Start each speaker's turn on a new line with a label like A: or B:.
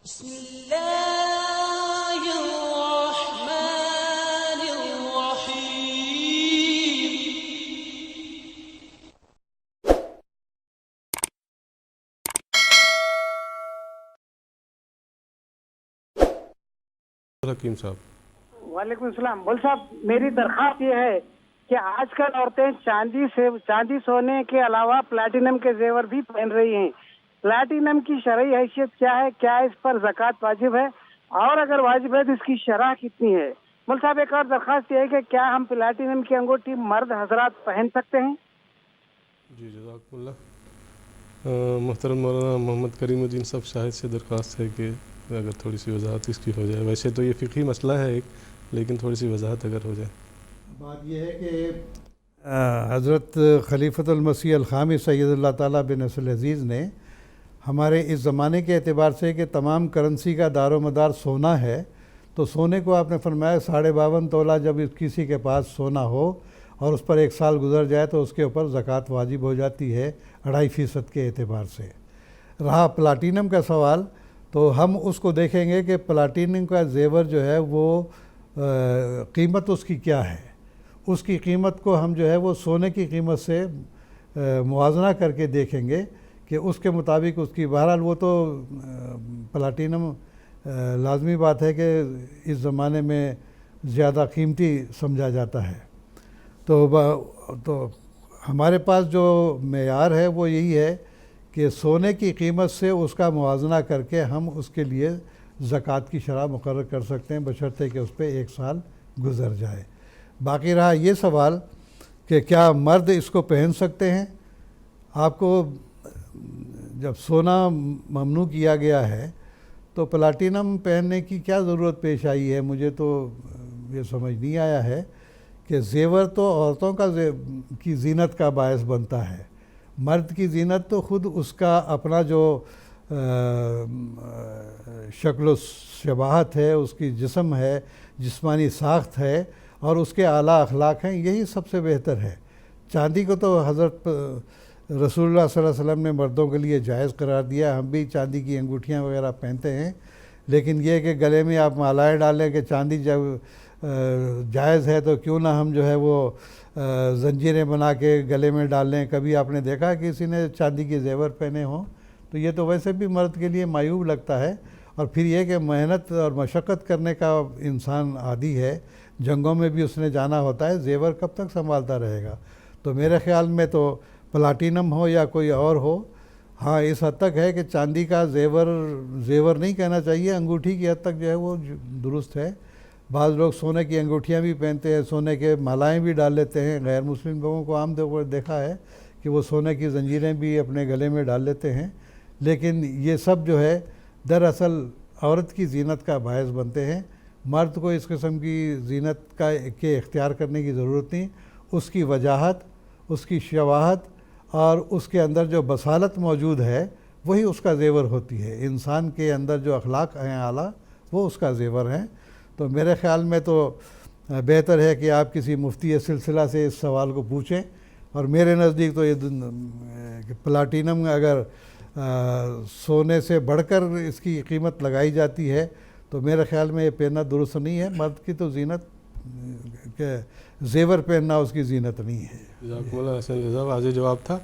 A: بسم الله الرحمن الرحيم.
B: حکیم صاحب
C: وعلیکم السلام. بول صاحب میری درخواست یہ ہے کہ آج کل عورتیں چاندی سونے کے علاوہ پلاٹینم کے زیور بھی پہن رہی ہیں. پلاٹینم کی شرعی حیثیت کیا ہے؟ کیا اس پر زکوٰۃ واجب ہے؟ اور اگر واجب ہے تو اس کی شرح کتنی ہے؟ بول صاحب ایک اور درخواست یہ ہے کہ کیا ہم پلاٹینم کی انگوٹھی مرد حضرات پہن سکتے ہیں؟
B: جی جزاکم اللہ. محترم مولانا محمد کریم الدین صاحب شاہد سے درخواست ہے کہ اگر تھوڑی سی وضاحت اس کی ہو جائے. ویسے تو یہ فقہی مسئلہ ہے ایک، لیکن تھوڑی سی وضاحت اگر ہو جائے.
D: بات یہ ہے کہ حضرت خلیفۃ المسیح الخامس سید اللہ تعالیٰ بن نصر العزیز نے ہمارے اس زمانے کے اعتبار سے کہ تمام کرنسی کا دار و مدار سونا ہے، تو سونے کو آپ نے فرمایا 52.5 تولہ جب کسی کے پاس سونا ہو اور اس پر 1 سال گزر جائے تو اس کے اوپر زکوٰۃ واجب ہو جاتی ہے 2.5% کے اعتبار سے. رہا پلاٹینم کا سوال، تو ہم اس کو دیکھیں گے کہ پلاٹینم کا زیور جو ہے وہ قیمت اس کی کیا ہے. اس کی قیمت کو ہم جو ہے وہ سونے کی قیمت سے موازنہ کر کے دیکھیں گے کہ اس کے مطابق اس کی، بہرحال وہ تو پلاٹینم لازمی بات ہے کہ اس زمانے میں زیادہ قیمتی سمجھا جاتا ہے. تو ہمارے پاس جو معیار ہے وہ یہی ہے کہ سونے کی قیمت سے اس کا موازنہ کر کے ہم اس کے لیے زکوٰۃ کی شرح مقرر کر سکتے ہیں، بشرطے کہ اس پہ 1 سال گزر جائے. باقی رہا یہ سوال کہ کیا مرد اس کو پہن سکتے ہیں. آپ کو جب سونا ممنوع کیا گیا ہے تو پلاٹینم پہننے کی کیا ضرورت پیش آئی ہے؟ مجھے تو یہ سمجھ نہیں آیا ہے کہ زیور تو عورتوں کی زینت کا باعث بنتا ہے. مرد کی زینت تو خود اس کا اپنا جو شکل و شباہت ہے، اس کی جسم ہے، جسمانی ساخت ہے اور اس کے اعلیٰ اخلاق ہیں، یہی سب سے بہتر ہے. چاندی کو تو حضرت رسول اللہ صلی اللہ علیہ وسلم نے مردوں کے لیے جائز قرار دیا. ہم بھی چاندی کی انگوٹھیاں وغیرہ پہنتے ہیں، لیکن یہ کہ گلے میں آپ مالائیں ڈالیں کہ چاندی جب جائز ہے تو کیوں نہ ہم جو ہے وہ زنجیریں بنا کے گلے میں ڈال لیں. کبھی آپ نے دیکھا کہ کسی نے چاندی کے زیور پہنے ہوں؟ تو یہ تو ویسے بھی مرد کے لیے معیوب لگتا ہے. اور پھر یہ کہ محنت اور مشقت کرنے کا انسان عادی ہے، جنگوں میں بھی اس نے جانا ہوتا ہے، زیور کب تک سنبھالتا رہے گا؟ تو میرے خیال میں تو پلاٹینم ہو یا کوئی اور ہو، ہاں اس حد تک ہے کہ چاندی کا زیور نہیں کہنا چاہیے، انگوٹھی کی حد تک جو ہے وہ درست ہے. بعض لوگ سونے کی انگوٹھیاں بھی پہنتے ہیں، سونے کے مالائیں بھی ڈال لیتے ہیں. غیر مسلم لوگوں کو عام طور پر دیکھا ہے کہ وہ سونے کی زنجیریں بھی اپنے گلے میں ڈال لیتے ہیں. لیکن یہ سب جو ہے دراصل عورت کی زینت کا باعث بنتے ہیں. مرد کو اس قسم کی زینت کے اختیار کرنے کی ضرورت نہیں. اس کی وجاہت، اس کی شباہت اور اس کے اندر جو بصالت موجود ہے وہی اس کا زیور ہوتی ہے. انسان کے اندر جو اخلاق ہیں اعلیٰ، وہ اس کا زیور ہیں. تو میرے خیال میں تو بہتر ہے کہ آپ کسی مفتی سلسلہ سے اس سوال کو پوچھیں. اور میرے نزدیک تو یہ پلاٹینم اگر سونے سے بڑھ کر اس کی قیمت لگائی جاتی ہے تو میرے خیال میں یہ پہننا درست نہیں ہے. مرد کی تو زینت کہ زیور پہننا اس کی زینت نہیں ہے.
B: جزاکم اللہ. واضح جواب تھا.